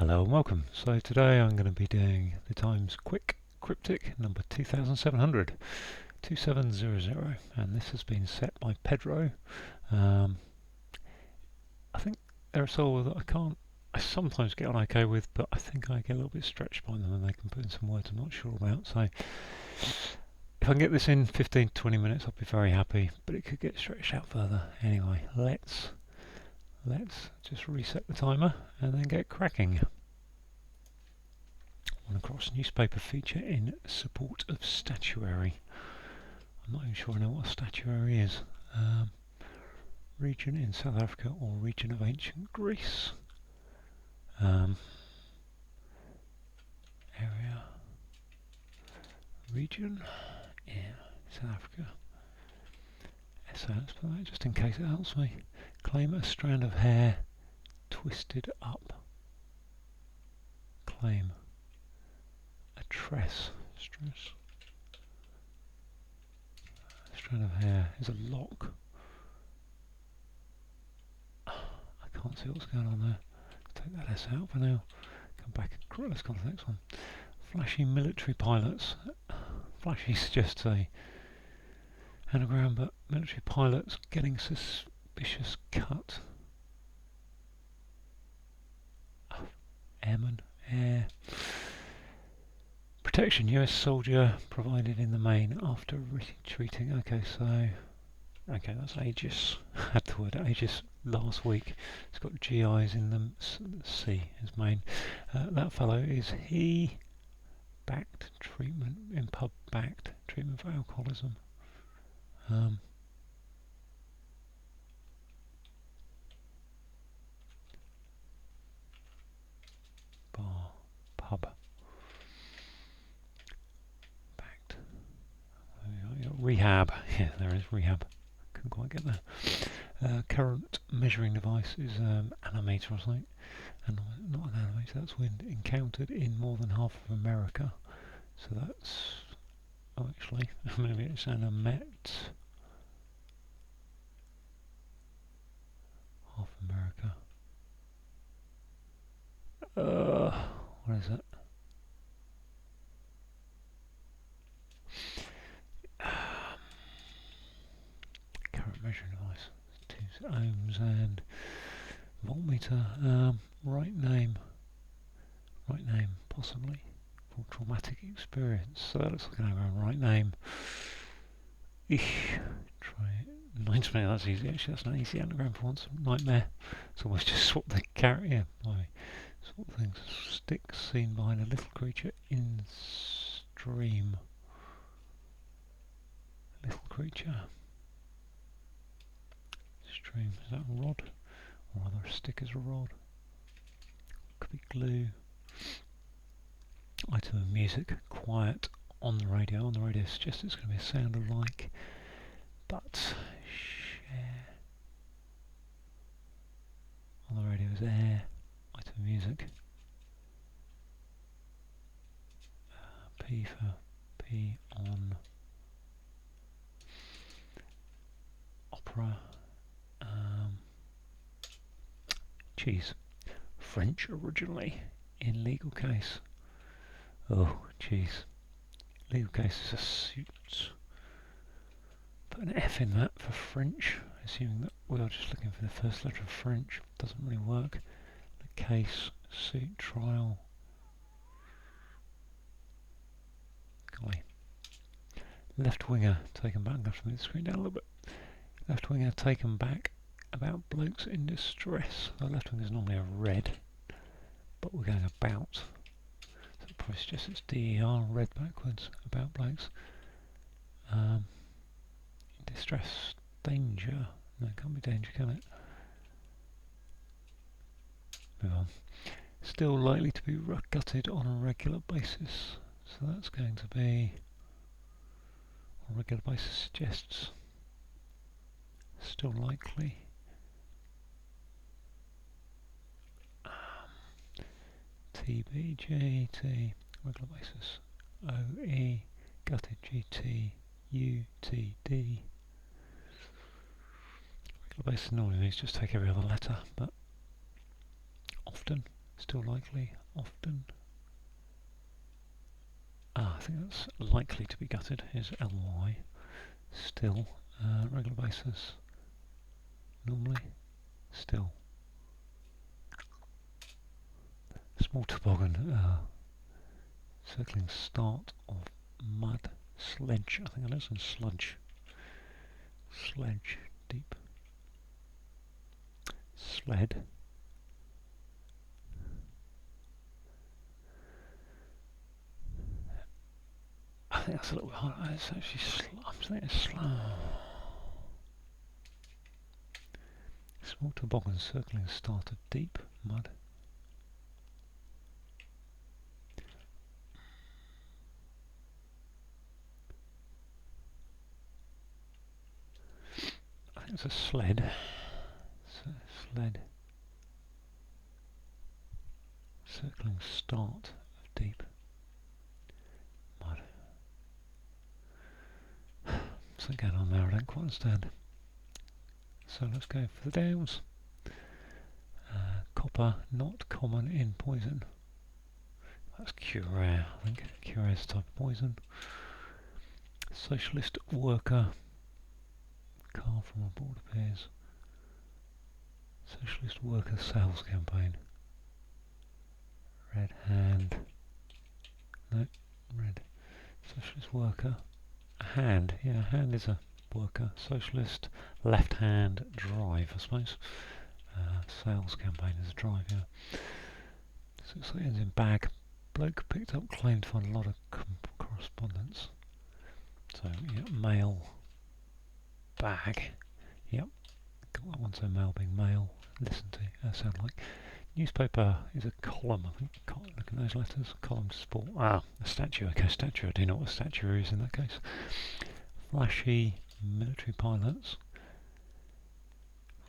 Hello and welcome. So today I'm going to be doing the Times Quick Cryptic number 2700, 2700, and this has been set by Pedro. I think they're a solver that I sometimes get on okay with, but I think I get a little bit stretched by them and they can put in some words I'm not sure about. So if I can get this in 15 to 20 minutes, I'll be very happy, but it could get stretched out further. Anyway, let's just reset the timer and then get cracking. Across newspaper feature in support of statuary. I'm not even sure I know what a statuary is. Region in South Africa or region of ancient Greece. Area. Region in South Africa. So let's put that just in case it helps me. Claim a strand of hair twisted up. Claim a tress. Strand of hair is a lock. I can't see what's going on there. Take that S out for now. Come back. Let's go to the next one. Flashy military pilots. Flashy suggests a anagram, but military pilots getting suspicious cut. Airman. Air. Protection. US soldier provided in the main after retreating. Okay, that's Aegis. I had the word Aegis last week. It's got GIs in them. C is main. That fellow is he backed treatment in pub backed treatment for alcoholism. Bar pub backed. Rehab. Yeah, there is rehab. Couldn't quite get there. Current measuring device is animator or something. And not an animator, that's wind encountered in more than half of America. So that's actually maybe it's animet. Half America. What is it? Current measuring device. 2 ohms and voltmeter. Right name possibly for traumatic experience. So that looks like an anagram. Right name. Try it. Nightmare. That's easy. Actually, that's not an easy anagram for once. Nightmare. It's almost just swap the carrot. Yeah, swap things. Stick seen behind a little creature in stream. Little creature. Stream. Is that a rod? Or rather, a stick is a rod. Could be glue. Item of music. Quiet on the radio. On the radio suggests it's going to be a sound alike. But share. On the radio is air. Item of music. P for P on opera. Cheese. French originally in legal case. Oh, cheese. Legal case is a suit. Put an F in that for French, assuming that we are just looking for the first letter of French. Doesn't really work. The case, suit, trial. Golly. Left winger taken back. I'm going to have to move the screen down a little bit. Left winger taken back about blokes in distress. The left winger is normally a red, but we're going about. So it probably suggests it's DER, red backwards, about blokes. Distress, danger. No, it can't be danger, can it? Move on. Still likely to be gutted on a regular basis. So that's going to be on a regular basis suggests still likely. TBGT regular basis. OE gutted GT UTD. Regular basis normally these just take every other letter, but often Still likely, often. I think that's likely to be gutted, is ly. Still, regular basis. Normally, still. Small toboggan, circling start of mud. Sledge, I think it is, and sludge. Sledge, deep. Sled. I think that's a little bit harder. It's actually I'm saying it's slow. Small toboggan circling start of deep mud. I think it's a sled. Sled. Circling start of deep mud. Something going on there I don't quite understand. So let's go for the downs. Copper, not common in poison. That's curare, I think. Curare is a type of poison. Socialist worker. Car from aboard appears. Socialist worker sales campaign. Red hand. No, red. Socialist worker. A hand. Yeah, a hand is a worker. Socialist left hand drive, I suppose. Sales campaign is a drive, yeah. So it ends in bag. Bloke picked up claim to find a lot of correspondence. So, yeah, mail. Bag. Yep. Got that one, so mail being mail. Listen to, sound like. Newspaper is a column, I think. Look at those letters. Column to sport. A statue. Okay, statue. I do know what a statue is in that case. Flashy military pilots.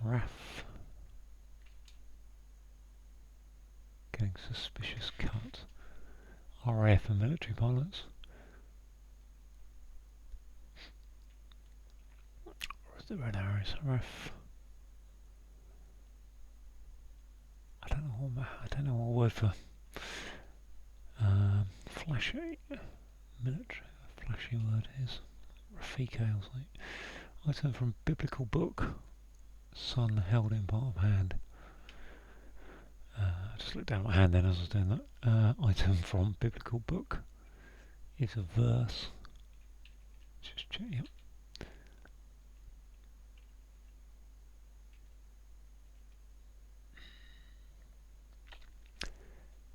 RAF. Getting suspicious cut. RAF and military pilots. Where's the red arrows? RAF. I don't know what word for flashy military. Flashy word is Rafiko. Item from biblical book. Son held in palm hand. I just looked down at my hand then as I was doing that. Item from biblical book is a verse. Just check. Yep.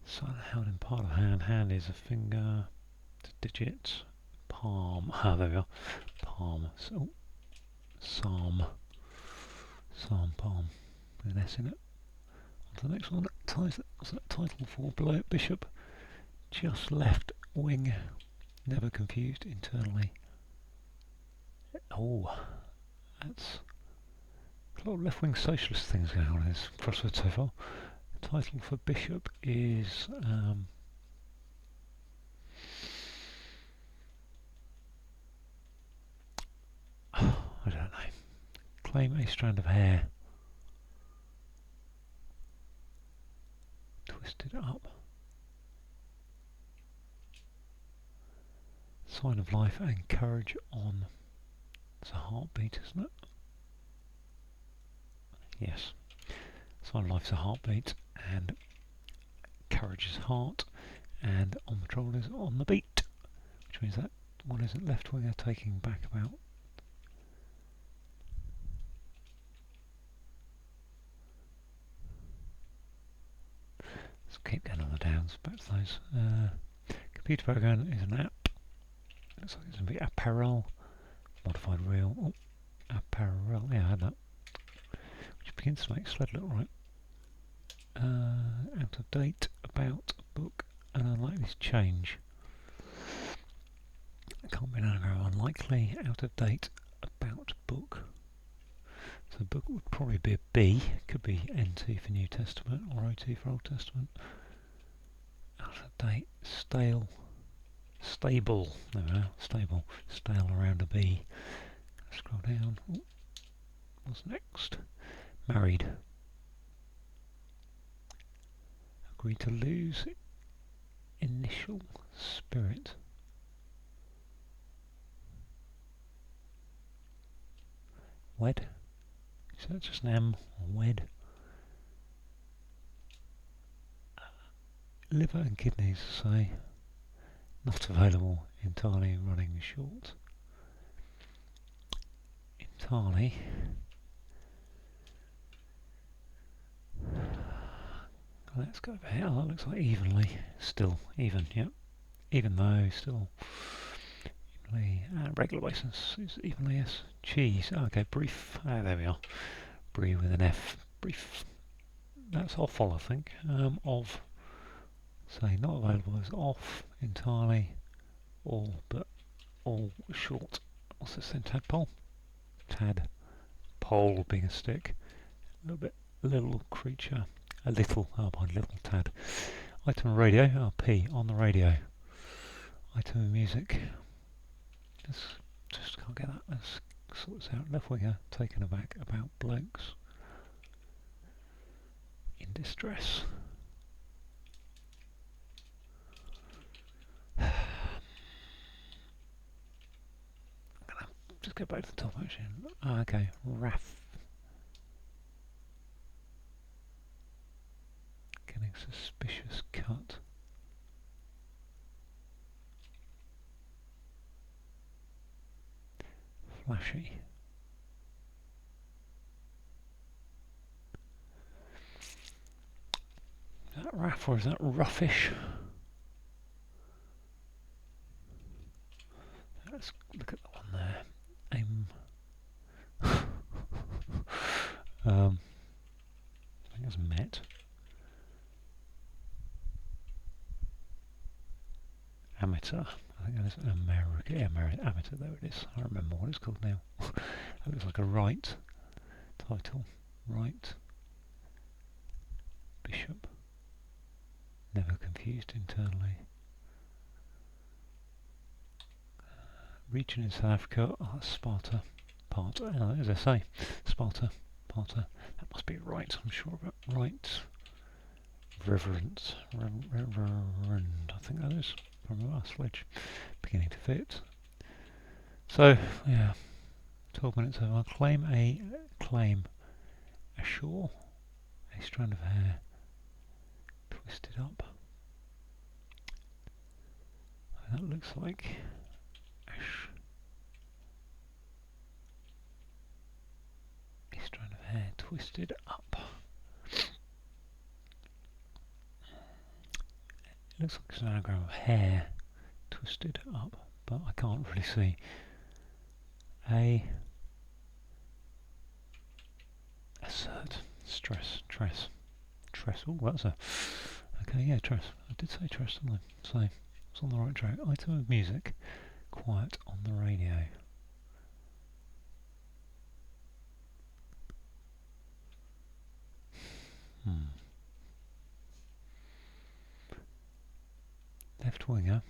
Son held in part of hand. Hand is a finger, digit, palm. There we are. Palm. So, psalm. Psalm, palm. With an S in it. On to the next one. Title for bishop. Just left wing. Never confused internally. Oh, that's a lot of left-wing socialist things going on in this crossword so far. The title for bishop is I don't know. Claim a strand of hair. Twisted up. Sign of life and courage on. It's a heartbeat, isn't it? Yes. Sign of life's a heartbeat, and courage is heart, and on patrol is on the beat, which means that one isn't left winger taking back about. Let's keep going on the downs, back to those. Computer program is an app. Looks like it's going to be apparel, modified real. Oh, apparel, yeah, I had that. Which begins to make sled look right. Out of date, about, book, and unlikely to change. It can't be an anagram. Unlikely, out of date, about, book. So book would probably be a B. Could be NT for New Testament or OT for Old Testament. Out of date, stale, stable. There we are, stable, stale around a B. Scroll down. Ooh. What's next? Married. agree to lose initial spirit. Wed. Is that just an M or wed? Liver and kidneys say not available, entirely running short. Entirely. Let's go over here. Oh, that looks like evenly. Still even, yep. Even though, still evenly. Regular basis is evenly, yes. Cheese. Oh, okay, brief. Ah, there we are. Brie with an F. Brief. That's awful, I think. Of. Say not available is off. Entirely. All, but all short. What's this then? Tadpole? Tadpole being a stick. A little bit. Little creature. A little. Oh, my little tad. Item of radio. Oh, P. On the radio. Item of music. Just can't get that. Let's sort this out. Left winger. Taken aback about blokes in distress. I'm gonna just go back to the top actually. Ah, okay. Raff. Getting suspicious cut. Flashy. Is that raff or is that roughish? Let's look at the one there. Aim. I think it's met. Amateur. I think that is American. Yeah, amateur. There it is. I remember what it's called now. That looks like a right title. Right. Bishop. Never confused internally. Region in South Africa. Oh, that's Sparta. Part. As I say, Sparta. Parta. That must be right. I'm sure about right. Reverend. I think that is. From our sledge. Beginning to fit. So, yeah. 12 minutes over. Claim a shore. A strand of hair. Twisted up. That looks like ash. A strand of hair twisted up. It looks like it's an anagram of hair twisted up, but I can't really see. Assert, stress, tress. Oh, that's a. Okay, yeah, tress. I did say tress, didn't I? So, it's on the right track. Item of music. Quiet on the radio. Left winger.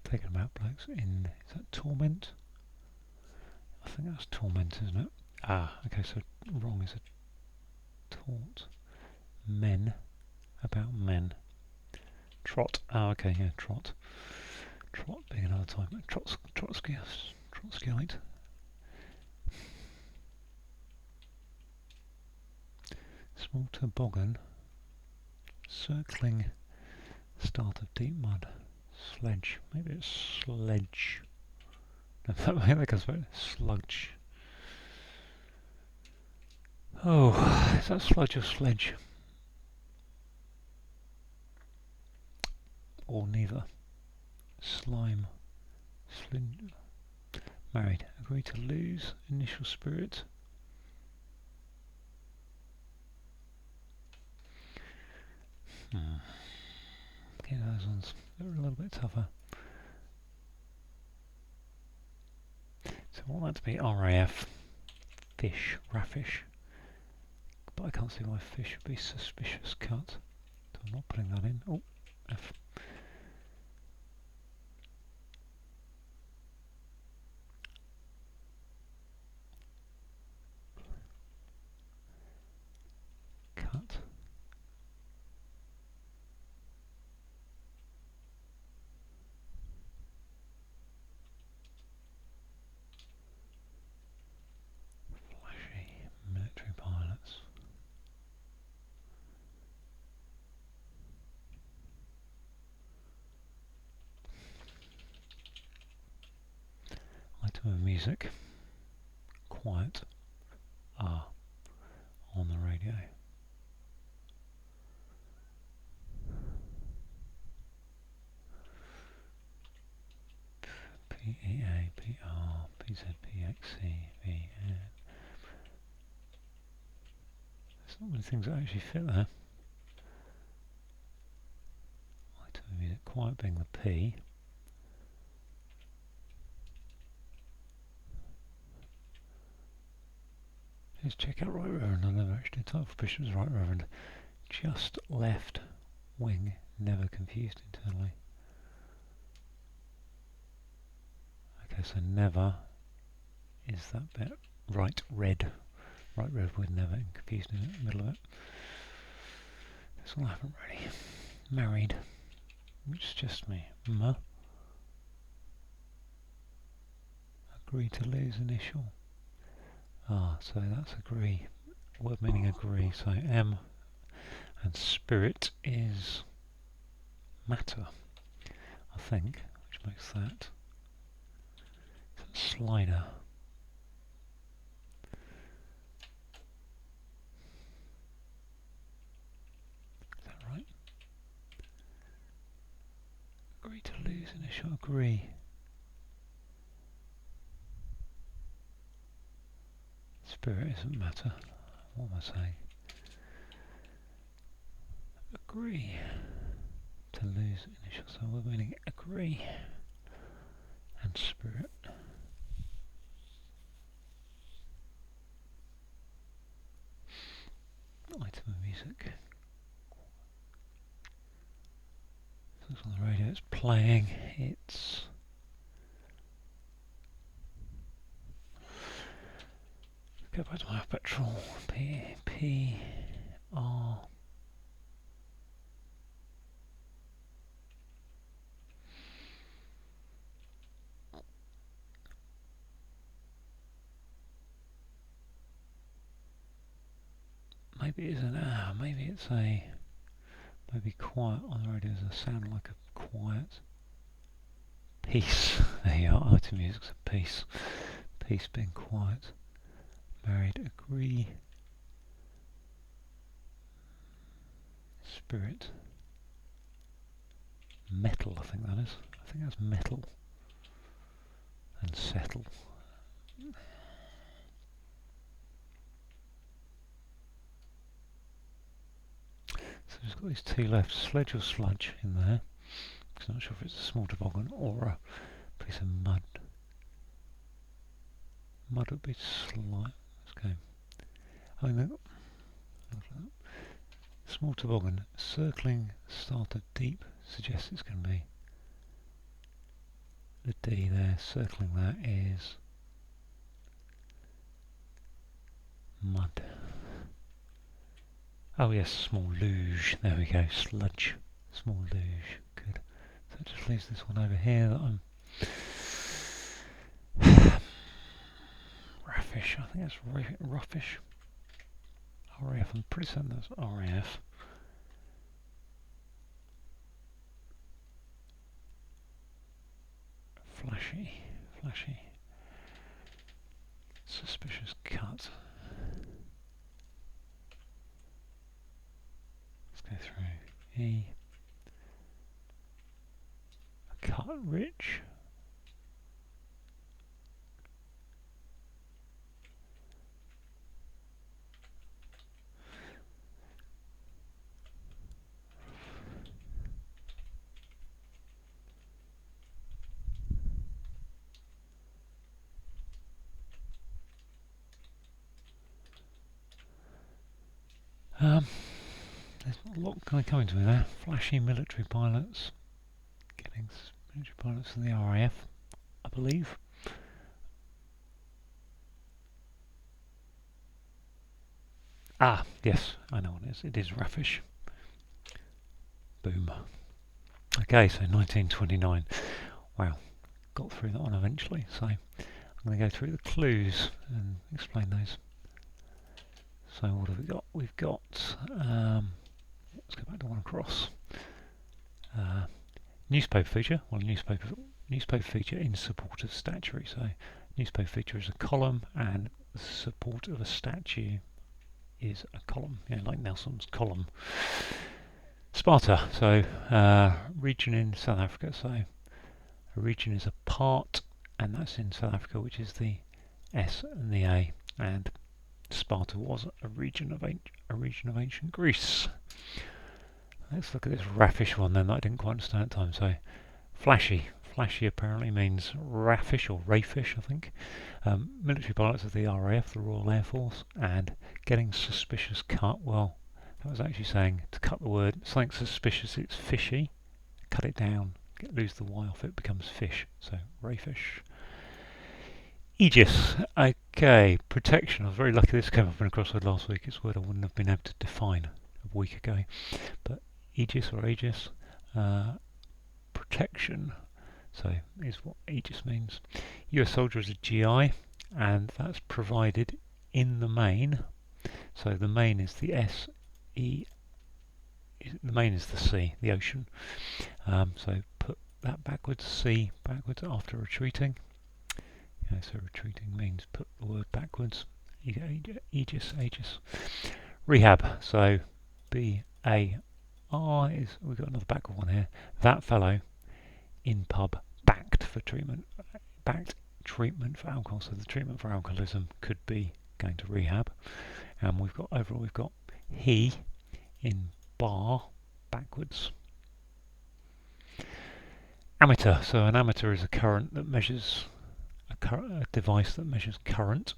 Taken about blokes in. Is that torment? I think that's torment, isn't it? Ah, okay, so wrong is a taunt. Men. About men. Trot. Oh, okay, yeah, trot. Trot being another type. Trotskyite. Small toboggan. Circling start of deep mud. Sledge. Maybe it's sledge. No, that goes back. Sludge. Oh, is that sludge or sledge? Or neither. Slime. Married. Agree to lose initial spirit. Okay, those ones are a little bit tougher. So I want that to be RAF. Fish. Raffish. But I can't see why fish would be suspicious cut. So I'm not putting that in. Oh, F. Cut. music. Quiet. Ah. On the radio. P-E-A-P-R P-Z-P-X-C-V-N. There's not many things that actually fit there. Item of music, quiet being the P. Let's check out Right Reverend. I never actually title for Bishop was Right Reverend. Just left wing, never confused internally. Okay, so never is that bit. Right red. Right red with never confused in the middle of it. This one I haven't really. Married, which is just me. Agree to lose initial. Ah, so that's agree. Word meaning agree. So M and spirit is matter, I think, which makes that slider. Is that right? Agree to lose initial agree. Spirit isn't matter. What am I saying? Agree to lose initial. So we're meaning agree and spirit. Item of music. So it's on the radio. It's playing. It's go back to my petrol. P R. Maybe it is an hour. Maybe it's a. Maybe quiet on the radio does sound like a quiet. Peace. There you are. Item music's a peace. Peace being quiet. Married. Agree. Spirit. Metal, I think that is. I think that's metal. And settle. So we've got these two left, sledge or sludge in there. I'm not sure if it's a small toboggan or a piece of mud. Mud would be slight. Let's go. Oh no. Small toboggan, circling start of deep, suggests it's going to be the D there, circling that is mud. Oh yes, small luge, there we go, sludge, small luge, good. So it just leaves this one over here that I'm raffish, I think that's roughish. RAF, I'm pretty certain that's RAF. Flashy, flashy. Suspicious cut. Let's go through E. A cut rich. There's not a lot kind of coming to me there. Flashy military pilots. Getting military pilots from the RAF, I believe. Ah, yes, I know what it is. It is raffish. Boom. Okay, so 1929. Wow, got through that one eventually. So I'm going to go through the clues and explain those. So what have we got? We've got, let's go back to one across. Newspaper feature, well newspaper feature in support of statuary, so newspaper feature is a column, and the support of a statue is a column, like Nelson's column. Sparta, so region in South Africa. So a region is a part, and that's in South Africa, which is the S and the A. And Sparta was a region of ancient Greece. Let's look at this raffish one then that I didn't quite understand at the time. So flashy. Flashy apparently means raffish or rayfish, I think. Military pilots of the RAF, the Royal Air Force, and getting suspicious cut. Well, that was actually saying to cut the word, something suspicious, it's fishy. Cut it down, lose the Y off it, becomes fish. So rayfish. Aegis. Okay, protection. I was very lucky this came up in a crossword last week. It's a word I wouldn't have been able to define a week ago. But Aegis or Aegis, protection. So is what Aegis means. US soldier is a GI, and that's provided in the main. So the main is the S-E. The main is the sea, the ocean. So put that backwards, sea backwards after retreating. So retreating means put the word backwards. Aegis, Aegis. Rehab. So B-A-R is, we've got another backward one here. That fellow in pub backed for treatment. Backed treatment for alcohol. So the treatment for alcoholism could be going to rehab. And we've got overall we've got he in bar backwards. Ammeter. So an ammeter is a current that measures a device that measures current.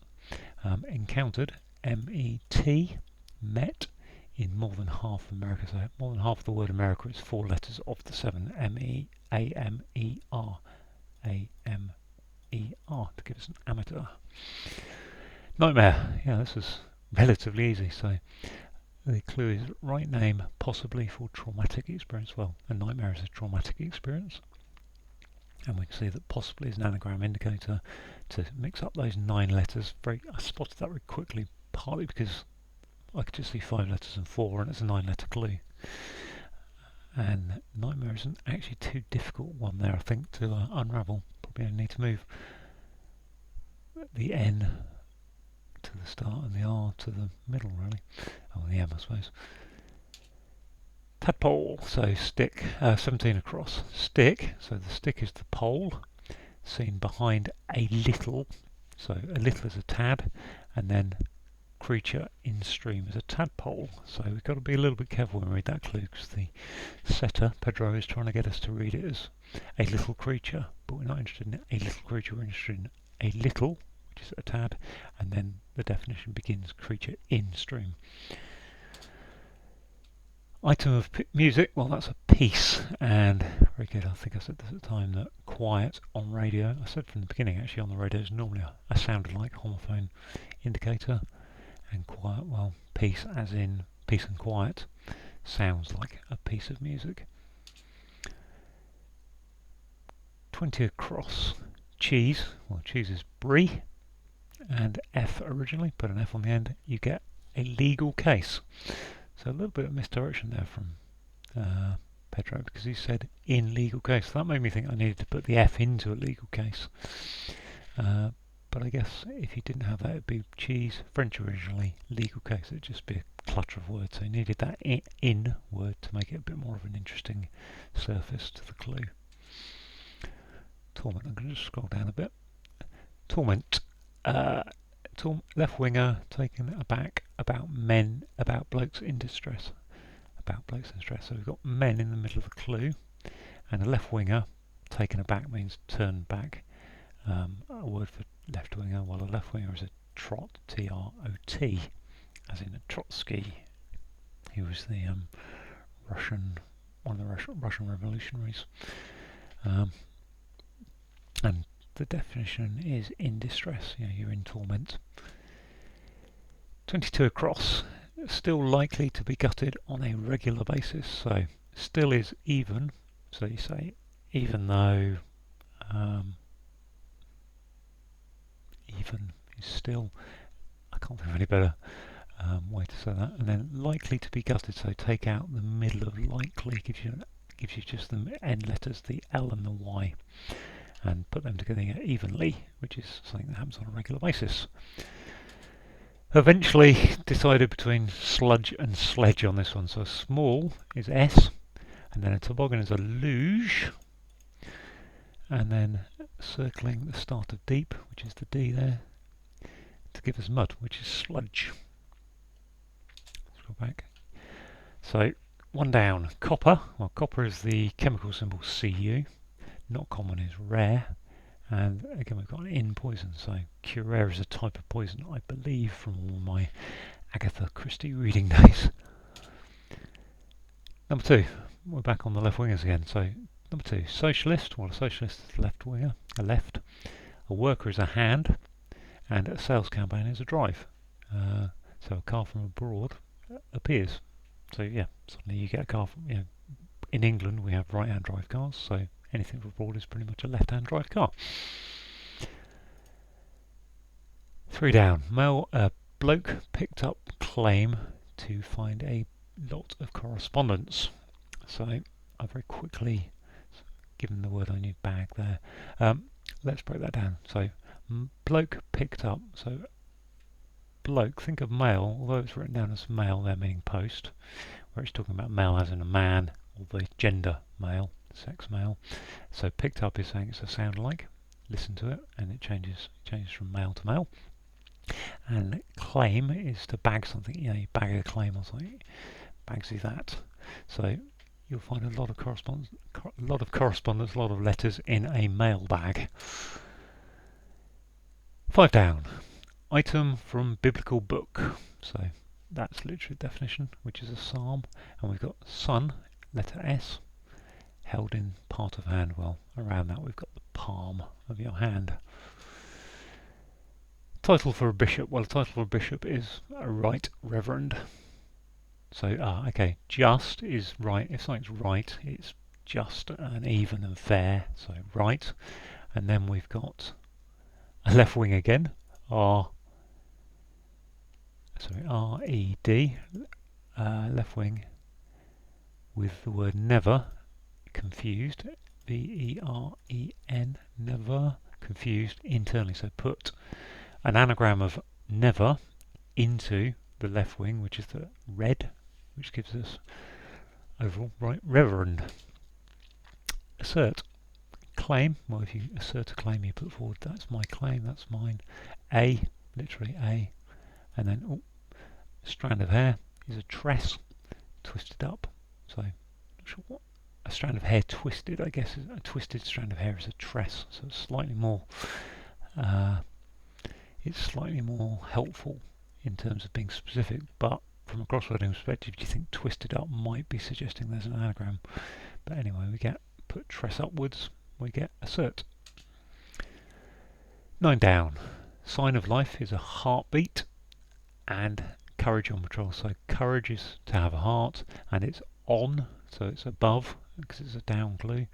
Encountered, M-E-T, met in more than half of America. So more than half of the word America is 4 letters of the 7. M-E-A-M-E-R. A-M-E-R to give us an amateur. Nightmare. Yeah, this is relatively easy. So the clue is right name, possibly for traumatic experience. Well, a nightmare is a traumatic experience. And we can see that possibly is an anagram indicator to mix up those 9 letters. I spotted that very quickly, partly because I could just see 5 letters and 4, and it's a 9-letter clue. And nightmare isn't actually too difficult one there, I think, to unravel. Probably only need to move the N to the start and the R to the middle, really. Oh, the M, I suppose. Tadpole, so stick, 17 across. Stick, so the stick is the pole, seen behind a little, so a little is a tad, and then creature in stream is a tadpole. So we've got to be a little bit careful when we read that clue, because the setter, Pedro, is trying to get us to read it as a little creature, but we're not interested in a little creature, we're interested in a little, which is a tad, and then the definition begins creature in stream. Item of music, well, that's a piece, and very good. I think I said this at the time that quiet on radio, I said from the beginning actually, on the radio is normally a sound like homophone indicator, and quiet, well, piece as in peace and quiet, sounds like a piece of music. 20 across. Cheese, well, cheese is brie, and F originally, put an F on the end, you get a legal case. So a little bit of misdirection there from Pedro, because he said in legal case. So that made me think I needed to put the F into a legal case. But I guess if you didn't have that, it'd be cheese, French originally, legal case. It'd just be a clutter of words. So you needed that in word to make it a bit more of an interesting surface to the clue. Torment, I'm going to just scroll down a bit. Torment. Left winger taken aback about men, about blokes in distress. About blokes in distress. So we've got men in the middle of the clue, and a left winger taken aback means turn back. A word for left winger, while a left winger is a trot, T-R-O-T, as in a Trotsky. He was the one of the Russian revolutionaries. And the definition is in distress, you're in torment. 22 across, still likely to be gutted on a regular basis. So still is even, so you say even though, even is still, I can't think of any better way to say that. And then likely to be gutted, so take out the middle of likely, gives you just the end letters, the L and the Y. and put them together evenly, which is something that happens on a regular basis. Eventually decided between sludge and sledge on this one. So small is S, and then a toboggan is a luge, and then circling the start of deep, which is the D there, to give us mud, which is sludge. Let's go back. So one down, copper. Well, copper is the chemical symbol Cu. Not common is rare. And again, we've got an in poison, so curare is a type of poison, I believe, from all my Agatha Christie reading days. Number 2, we're back on the left wingers again. So number 2, socialist. Well, a socialist is a left winger, a left. A worker is a hand, and a sales campaign is a drive. So a car from abroad appears. So yeah, suddenly you get a car from, in England we have right-hand drive cars, so anything from abroad is pretty much a left-hand drive car. 3 down. Bloke picked up claim to find a lot of correspondence. So I very quickly given the word I need bag there. Let's break that down. So bloke picked up. So bloke, think of male, although it's written down as male there meaning post, where it's talking about male as in a man, or the gender male, sex male. So picked up is saying it's a sound like. Listen to it, and it changes from male to male. And claim is to bag something. You bag a claim or something. Bagsy that. So you'll find a lot of correspondence, a lot of letters in a mail bag. 5 down. Item from biblical book. So that's literally the definition, which is a psalm. And we've got son, letter S, held in part of hand. Well, around that we've got the palm of your hand. Title for a bishop. Well, the title for a bishop is a right reverend. So, okay, just is right. If something's right, it's just and even and fair. So right. And then we've got a left wing again. R-E-D. Left wing with the word never confused. V-E-R-E-N. Never confused internally. So put an anagram of never into the left wing, which is the red, which gives us overall right reverend. Assert. Claim. Well, if you assert a claim, you put forward that's my claim, that's mine. A, literally A, and then strand of hair is a tress, twisted up. So not sure what a strand of hair twisted, I guess, is a twisted strand of hair is a tress. So it's slightly more helpful in terms of being specific, but from a crosswording perspective, do you think twisted up might be suggesting there's an anagram? But anyway, we get put tress upwards, we get assert. 9 down. Sign of life is a heartbeat, and courage on patrol. So courage is to have a heart, and it's on, so it's above, because it's a down clue.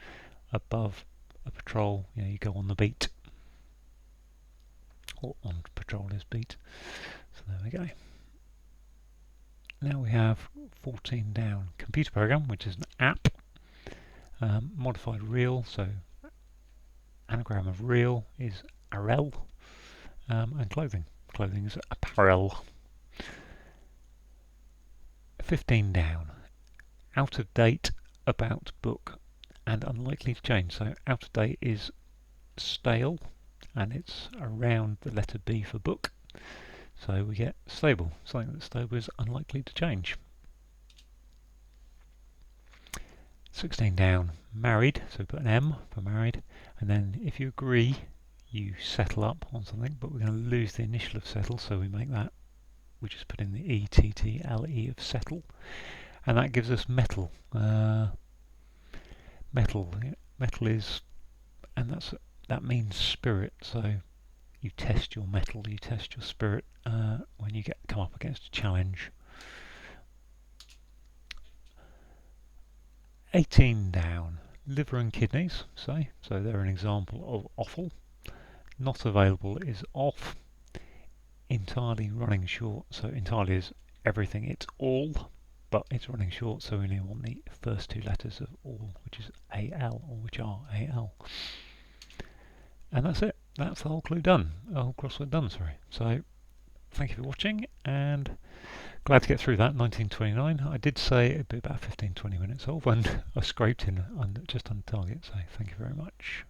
Above a patrol, you go on the beat. Or on patrol is beat. So there we go. Now we have 14 down. Computer program, which is an app. Modified real, so anagram of real is arel. And clothing. Clothing is apparel. 15 down. Out of date, about book, and unlikely to change. So out of date is stale, and it's around the letter B for book. So we get stable. Something that's stable is unlikely to change. 16 down. Married, so we put an M for married, and then if you agree, you settle up on something, but we're going to lose the initial of settle, so we make that, we just put in the E-T-T-L-E of settle, and that gives us metal. Metal is, and that means spirit, so you test your metal, you test your spirit when you come up against a challenge. 18 down. Liver and kidneys, say, so they're an example of offal. Not available is off. Entirely running short, so entirely is everything, it's all, but it's running short, so we only want the first two letters of all, which is AL, or which are AL. And that's it. That's the whole clue done. The whole crossword done, sorry. So thank you for watching, and glad to get through that. 1929. I did say it'd be about 15-20 minutes old when I scraped in just on target, so thank you very much.